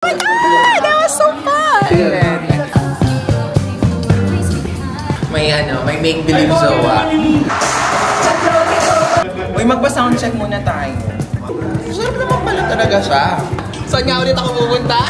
my God! That was so fun! May make-believe Zoa. Uy, magpa-soundcheck muna tayo. Sarap naman pala talaga siya. Saan nga ulit ako pupunta?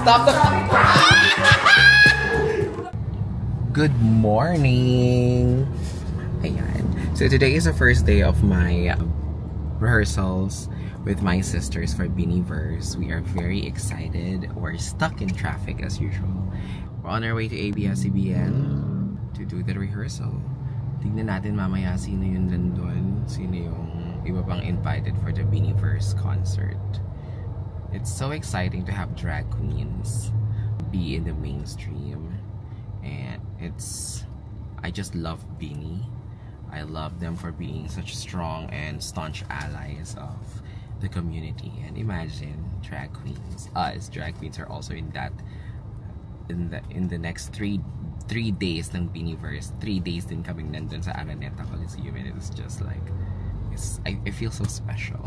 Stop the clock! Good morning! Ayan. So today is the first day of my rehearsals with my sisters for Beanieverse. We are very excited. We're stuck in traffic as usual. We're on our way to ABS-CBN to do the rehearsal. Tignan natin mamaya sino yung nandun, sino yung iba pang invited for the Beanieverse concert. It's so exciting to have drag queens be in the mainstream, and I just love Beanie. I love them for being such strong and staunch allies of the community. And imagine drag queens, us drag queens are also in that in the next three days ng Beanieverse. 3 days din kaming nandun sa Araneta Coliseum, and it's just like I feel so special.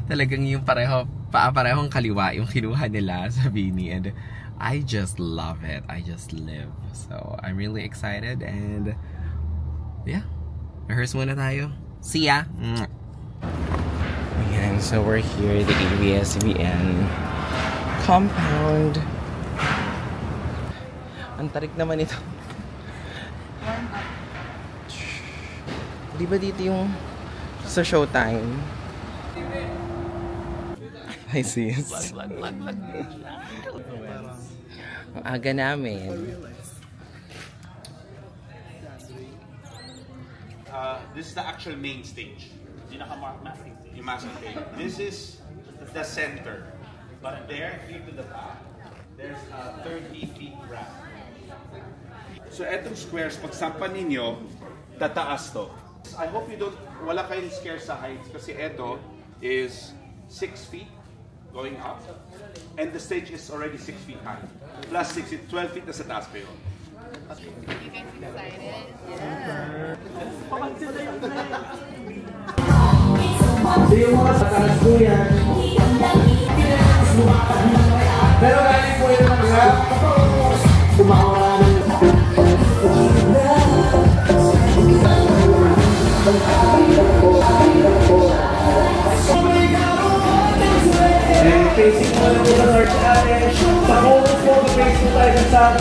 Talagang yung parehong kaliwa yung kinuha nila sa Beanie, and I just love it. I just live. So I'm really excited, and yeah, rehearse muna tayo. See ya! Ayan, so we're here at the ABS-CBN compound. Ang tarik naman ito. Di ba dito yung sa showtime? Hi sis. Ang aga namin. This is the actual main stage. Yung massive stage. This is the center. But there, here to the back, there's a 30 feet ramp. So etong squares, pag sampan ninyo, tataas to. I hope wala kayong scare sa heights, kasi eto is 6 feet going up, and the stage is already 6 feet high. Plus 6 feet, 12 feet na sa taas pa yun. You guys excited? Yeah. Pero galing po yung mga facing mo lang po sa North Area. Sa bonus po, face mo tayo sa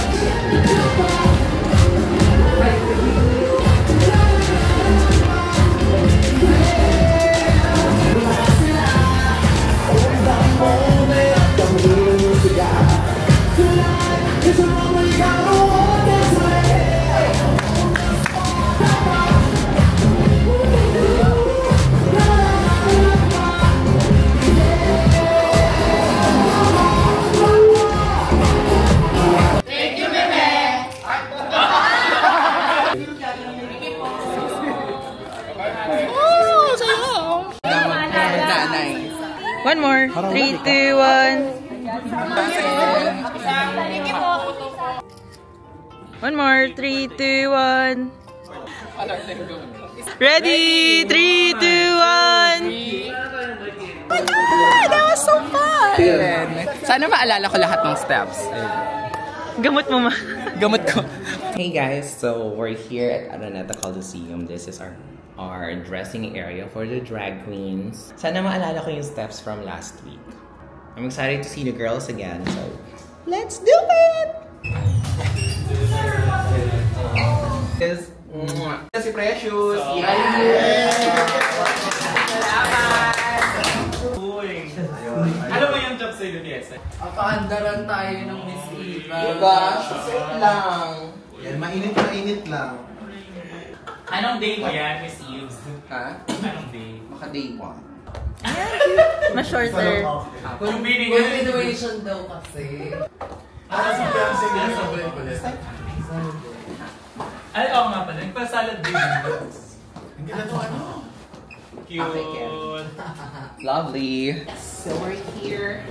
One more. 3, 2, 1. One more. 3, 2, 1. Ready? 3, 2, 1. Oh my God! That was so fun! Sana maalala ko lahat ng steps. Gamot mo ma. Gamot ko. Hey guys, so we're here at Araneta Coliseum. This is our dressing area for the drag queens. Sana maalala ko yung steps from last week. I'm excited to see the girls again, so let's do it! Si Precious! Ano ba yung job sa'yo, Fiesta? Paandaran tayo ng Miss Eva. Diba? Sit lang. yan, mainit lang. Anong day mo yan, Miss Eve? Ha? Anong day? Maka day 1. Mas shorter. Continuation daw kasi. Si Beyonce nga sa break ulit. Ay, oo nga pala. Nagpa-salad din. Ang ganda to ano? Cute. Lovely. So we're here.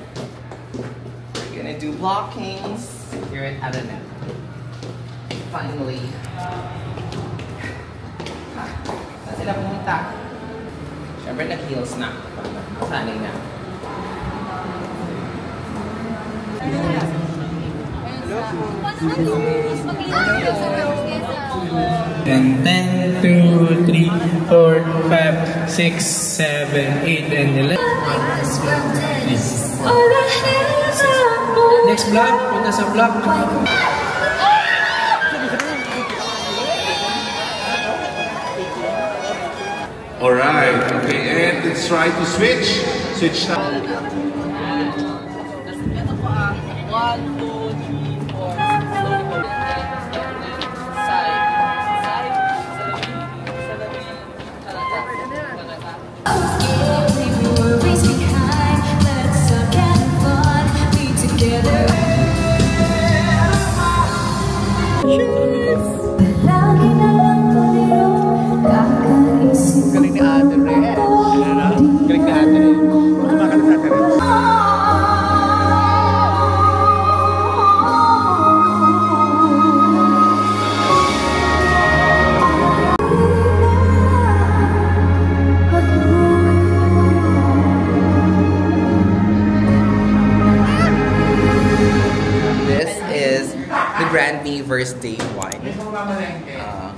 We're gonna do blockings here at Araneta. Finally. Saan sila pumunta? Siyempre nag-heels na. Sanay na. And 10, 2, 3, 4, 5, 6, 7, 8, and 11. Next block, punta sa block. Alright, okay, and let's try to switch. Switch now. 1, 2, 3, 4. Galing ni Ate Red. Galing ni Ate Red. Kumakalit ni Ate Red. This is the Grand Beavers Day 1.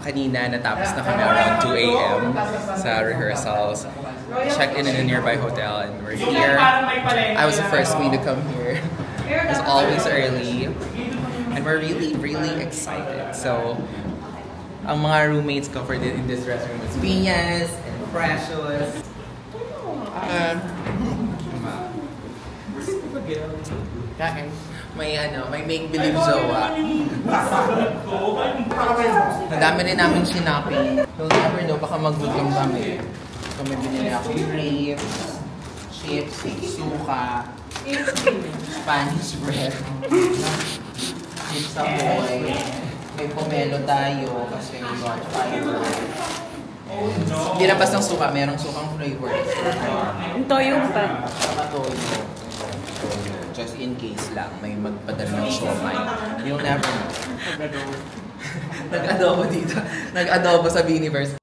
Kanina natapos na kami around 2 a.m. sa rehearsals. Checked in a nearby hotel and we're here. I was the first queen to come here. It was always early. And we're really, really excited. So, ang mga roommates ko for in this restaurant was Piñas and Precious. Kain. May make-believe jowa. Nadami rin namin sinapin. You'll never know, baka magutom kami. So may binili ako grapes, chips, suka, Spanish bread, chips apoy, may pomelo tayo kasi we got fiber. Hindi na basta suka, merong sukang flavor. Yung toyo pa. Saka toyo. Just in case lang, may magpadala ng siomay. You'll never know. Nag-adobo dito. Nag-adobo sa Beaniverse.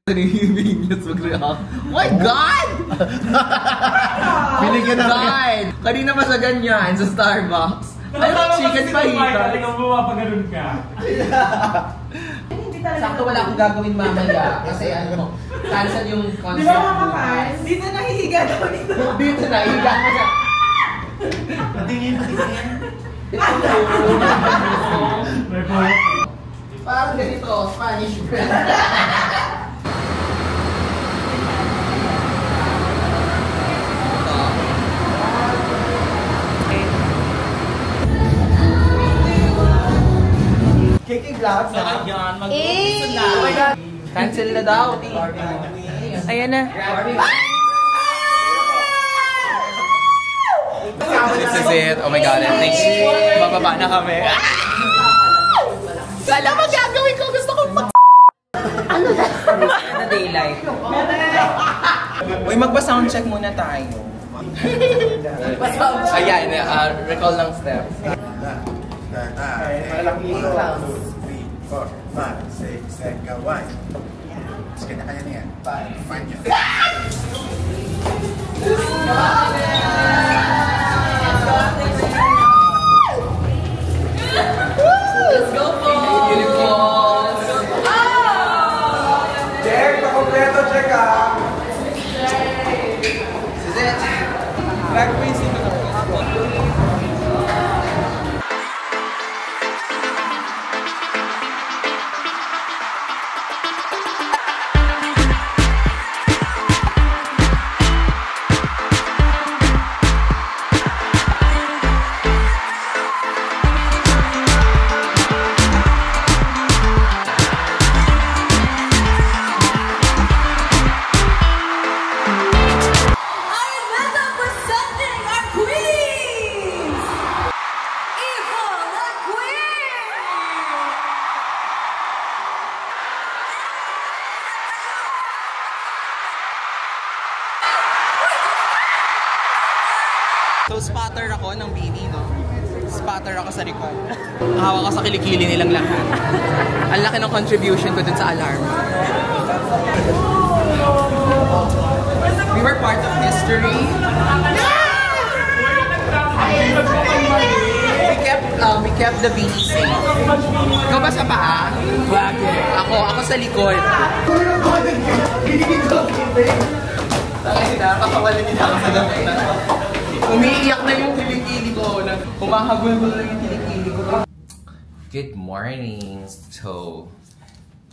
Convenience mag-react. Oh my God! Binigyan na God! Kanina pa siya ganyan sa Starbucks. Ay, chicken fajitas. Ikaw bumapaganon ka. Sakto wala akong gagawin mamaya. Kasi ano, cancel yung concert. Di ba makakain? Dito nahihiga daw dito. Dito na, higa mo siya. Tingin. Parang ganito, Spanish bread. Kiki vlogs na. Yan, mag-umpisa na. Oh my God. Cancel na daw. Ayan na. This is it. Oh my God. I think bababa na kami. Wala mo gagawin ko. Gusto ko mag... Ano na daylight. Uy, magpa-sound check muna tayo. Ayan, recall ng steps. 1, 2, 3, 4, 5, 6, 7, 8, 9. Kanya-kanya na yan. 5 nyo. Let's go po! Beautiful! Check! Pakompleto, check ah! This is it. Back facing na ako. So, spotter ako ng Beanie, no? Spotter ako sa likod. Hawak ko sa kilikili nilang lahat. Ang laki ng contribution ko dun sa alarm. We were part of history. We kept the beanie safe. Ikaw ba sa paa? Bakit? Ako sa likod. Nakakawala din ako sa gamay na. Umiiyak na yung kilikili ko. Humahagulgul na yung kilikili ko. Good morning. So,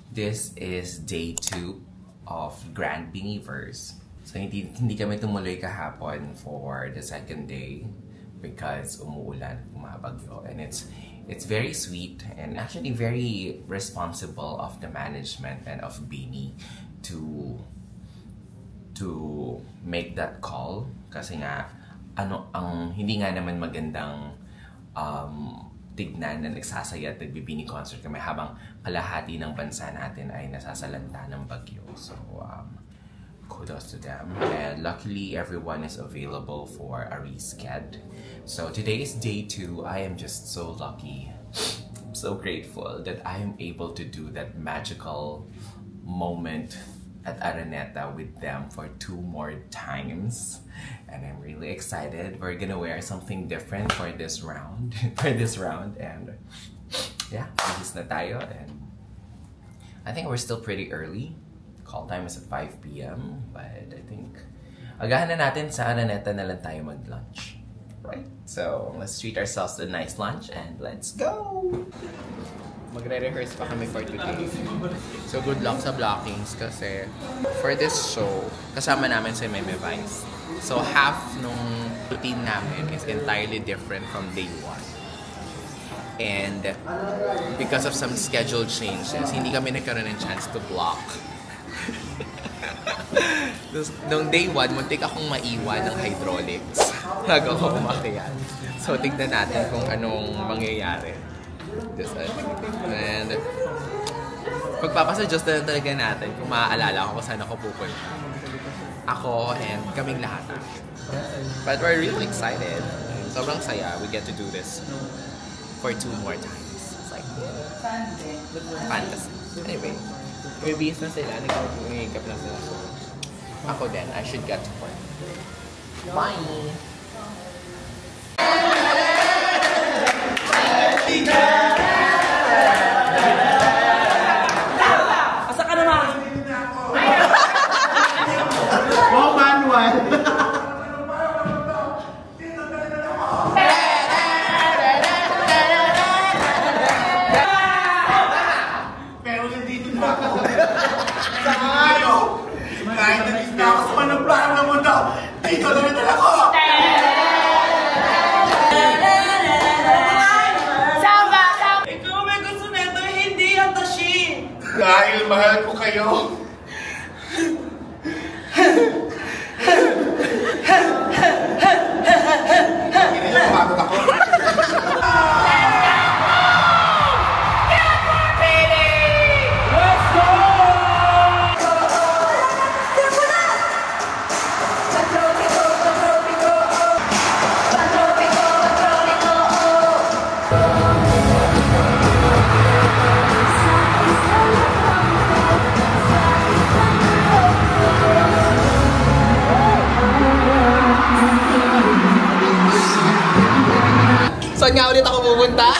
this is day 2 of Grand Beaniverse. So, hindi kami tumuloy kahapon for the second day because umuulan, umabagyo, and it's very sweet and actually very responsible of the management and of Beanie to make that call kasi nga hindi nga naman magandang tignan na nagsasaya at nagbibini concert kami habang kalahati ng bansa natin ay nasasalanta ng bagyo. So kudos to them, and luckily everyone is available for a resched. So today is day 2. I am just so lucky, so grateful that I am able to do that magical moment at Araneta with them for 2 more times, and I'm really excited. We're gonna wear something different for this round, and yeah, release na tayo, and I think we're still pretty early. Call time is at 5 p.m. But I think agahan na natin sa Araneta na lang tayo mag-lunch. Right? So, let's treat ourselves to a nice lunch and let's go! Magre-rehearse pa kami for today. So, good luck sa blockings kasi for this show, kasama namin si Meme Vice. So, half nung routine namin is entirely different from day 1. And because of some schedule changes, hindi kami nagkaroon ng chance to block. Nung day 1, muntik akong maiwan ng hydraulics bago ako umakyat. So, tignan natin kung anong mangyayari. And pagpapasa-Diyos na talaga natin kung maaalala ko kung saan ako pupunta. Ako and kaming lahat. But we're really excited. Sobrang saya. We get to do this for 2 more times. It's like fantasy. Anyway, release na sila. Nag-makeup na sila. So, ako din. I should get to work. Bye! Asa ka naman? Oh, manual! Pero nandito na ako. Saan? Kahit nandito na ako sa manang plano ng mundo, dito na rin ako! Ikaw may gusto nito, hindi ang tashi. Dahil mahal ko kayo. Hindi na umabot ako. Saan nga ulit ako pupunta?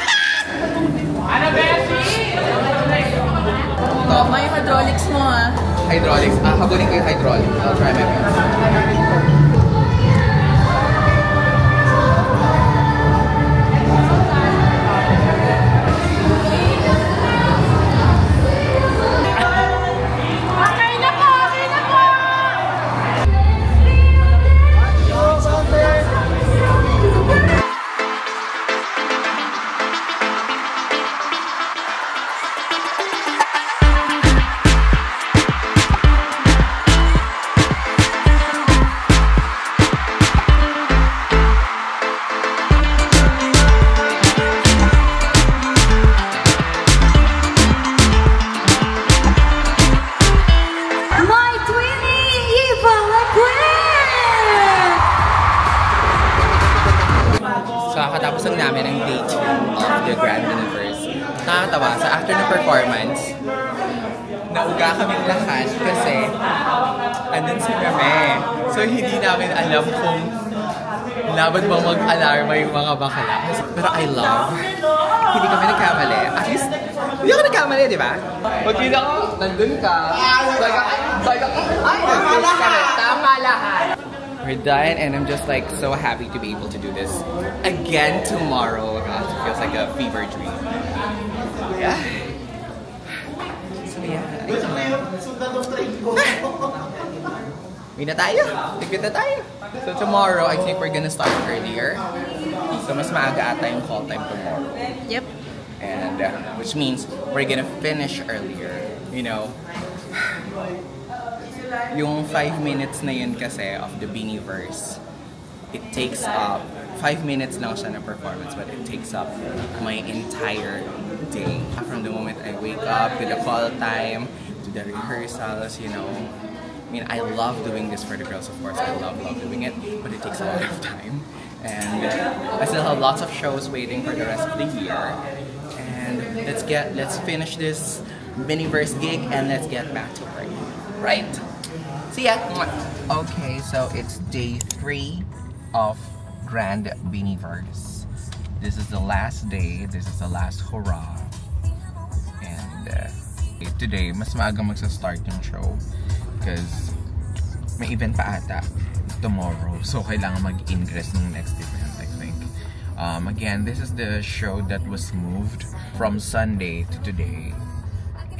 May hydraulics mo ah. Hydraulics. Habulin ko yung hydraulics. I'll try my best. Kakatapos lang namin ang day 2 of the Grand Beaniverse. Nakakatawa, sa after ng performance, nauga kaming lahat kasi andun si Meme. So hindi namin alam kung laban bang mag-alarma yung mga bakla. Pero I love. Hindi kami nagkamali. At least, hindi ako nagkamali, di ba? Pagkita ko, nandun ka. Sabi ko, ay, tama lahat. We're done and I'm just like so happy to be able to do this again tomorrow. Gosh, it feels like a fever dream. Yeah. So yeah. Uwi na tayo. Tigit na tayo. So tomorrow, I think we're gonna start earlier. So mas maaga ata yung call time tomorrow. Yep. And which means we're gonna finish earlier. You know, yung 5 minutes na yun kasi of the Beanieverse, it takes up 5 minutes lang siya na performance, but it takes up my entire day. From the moment I wake up to the call time, to the rehearsals, you know. I mean, I love doing this for the girls, of course. I love doing it, but it takes a lot of time. And I still have lots of shows waiting for the rest of the year. And let's finish this Beanieverse gig and let's get back to work. Right? See ya! Okay, so it's day 3 of Grand Beanieverse. This is the last day. This is the last hurrah. And today, mas maaga magsa-start yung show. Because may event pa ata tomorrow. So, kailangan mag-ingress ng next event, I think. Again, this is the show that was moved from Sunday to today.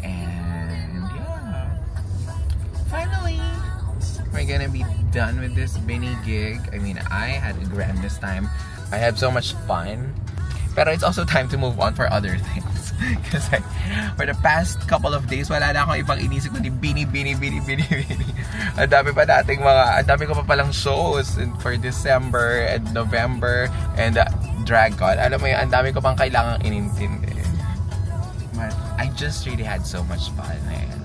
And yeah, finally, we're gonna be done with this Beanie gig. I mean, I had a grandest time. I had so much fun. Pero it's also time to move on for other things. Because for the past couple of days, wala na akong ibang inisip kundi Beanie. Ang dami ko pa palang shows for December and November and Dragon. Alam mo yun, ang dami ko pang kailangang inintindi. But I just really had so much fun and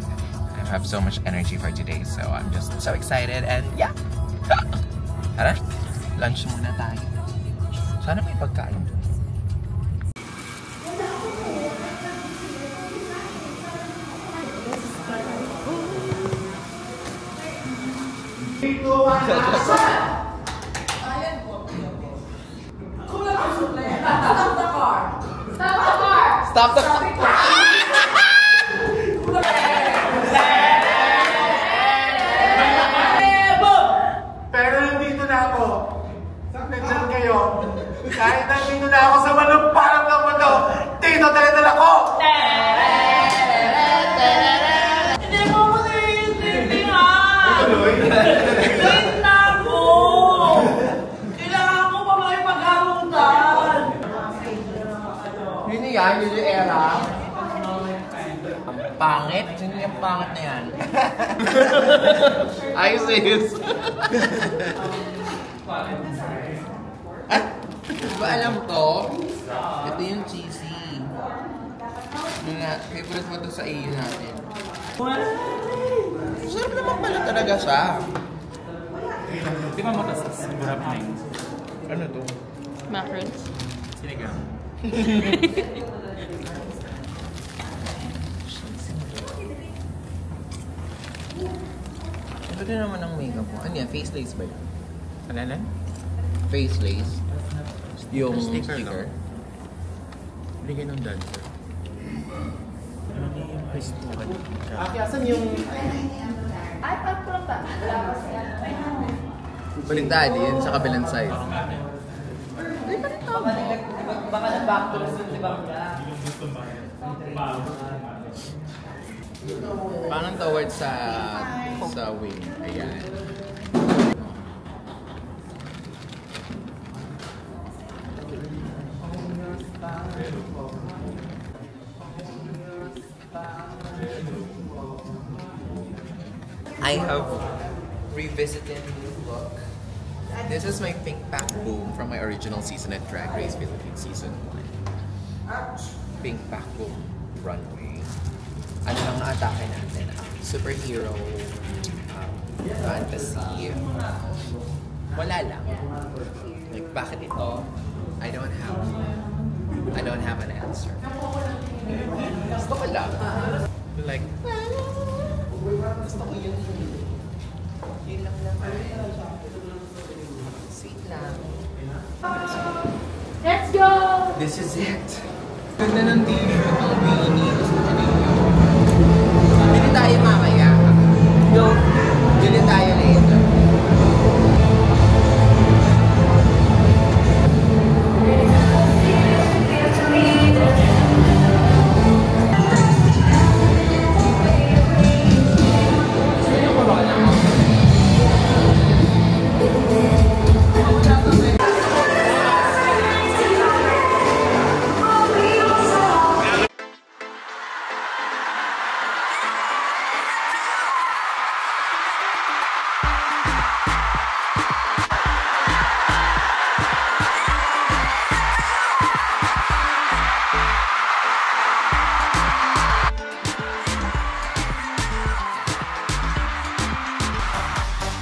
I have so much energy for today. So I'm just so excited and yeah. Tara, lunch muna tayo. Sana may pagkain. Stop the car! Pero nandito na ako. Nandyan kayo. Kahit nandito na ako sa malumpalang ng mundo, dito dala ko! Hindi mo ako naiintindihan! Wait na ako! Kailangan ko pa makipag-amutan! Yun yan, yun yung era. Ang pangit? Sino yung pangit na yan? Ayos is. Di ba alam to? Ito yung cheesy. Yung nga, favorite mo to sa iyo natin. Sarap naman pala talaga siya. Di ba matasas? Burap na yun. Ano to? Macarons. Sinigang. Ito din naman ang makeup mo. Ano yan? Face lace ba yan? Alalan? Face lace? Yung Sticker sticker? lang. Bigay ng dancer. Ano yung festival? Asan yung... Baliktad, yun sa kabilang side. Baka na-back to the city ba? Parang towards sa wing. Ayan. I have revisited the look. This is my pink pack boom from my original season at Drag Race Philippines Season 1. Pink pack boom runway. Ano lang atake natin? Superhero, fantasy. Wala lang. Like, bakit ito? I don't have an answer. Gusto ko lang. Like, gusto ko yung Yun lang naman. Sweet lang. Let's go! This is it. Ganda ng t-shirt ng beanie. Bili tayo mamaya. No. Bili tayo later.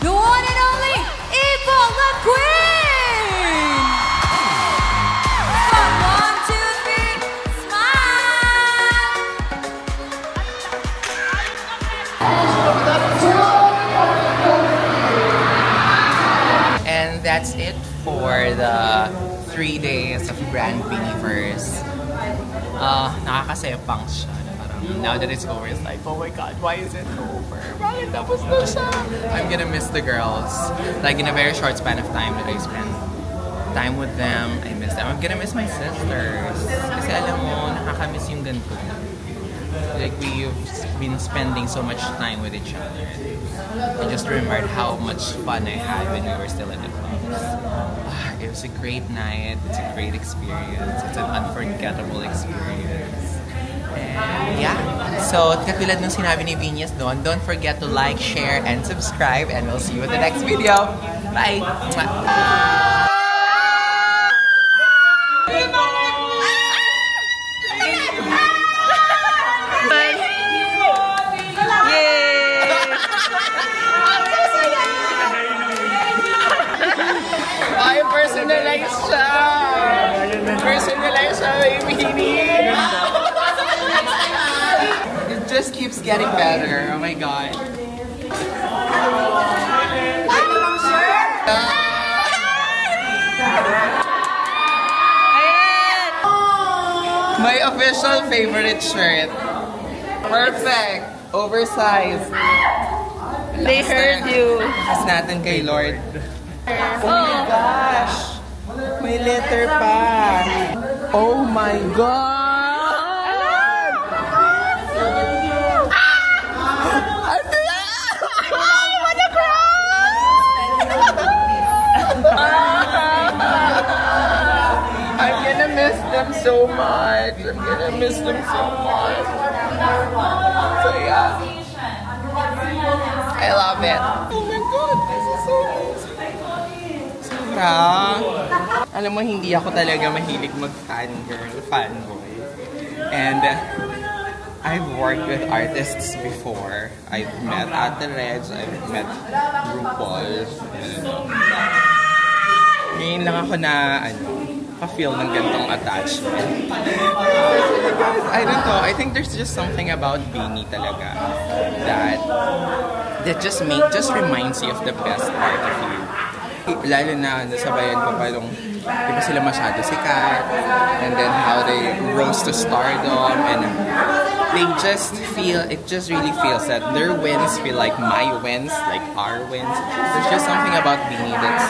The one and only Evil the Queen! From 1, 2, 3, smile! And that's it for the 3 days of Grand Beaniverse. Nakakasepang siya. Parang, now that it's over, it's like, oh my god, why is it over? Bakit tapos na siya? I'm gonna miss the girls. Like in a very short span of time that I spent time with them, I miss them. I'm gonna miss my sisters. Kasi alam mo, nakakamiss yung ganito. Like we've been spending so much time with each other. I just remembered how much fun I had when we were still in the clubs. It was a great night. It's a great experience. It's an unforgettable experience. And yeah, so katulad ng sinabi ni Venus doon, don't forget to like, share, and subscribe. And we'll see you in the next video. Bye! Ay, personalized siya! Personalized siya, baby! It just keeps getting better. Oh my god. My official favorite shirt. Perfect! Oversized. They heard you. Ask natin kay Lord. Oh my gosh! May letter pa! Oh my god! I'm gonna miss them so much. I'm gonna miss them so much. So yeah. I love it. Oh my god, this is so amazing. Sobra. Alam mo, hindi ako talaga mahilig mag-fangirl, fanboy. And I've worked with artists before. I've met Ate Reg, I've met RuPaul. Ngayon lang ako na, pa-feel ng gantong attachment. I don't know, I think there's just something about Beanie talaga that just reminds you of the best part of you. Lalo na nasabayan ko pa nung di ba sila masyado sikat, and then how they rose to stardom, and they just feel, it just really feels that their wins feel like my wins, like our wins. There's just something about Beanie that's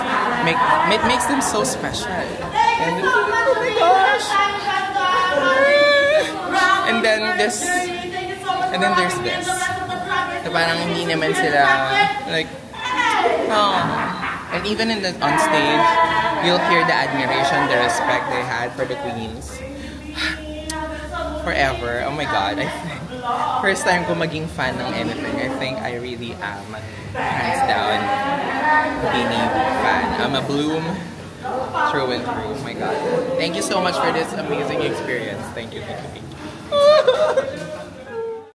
makes them so special. And oh my gosh! And then there's this. So parang hindi naman sila like, and even on stage, you'll hear the admiration, the respect they had for the queens. Forever. Oh my god, I think first time ko maging fan ng anything. I think I really am, hands down, Beanie fan. I'm a Bloom through and through. Oh my god. Thank you so much for this amazing experience. Thank you, thank you, thank you.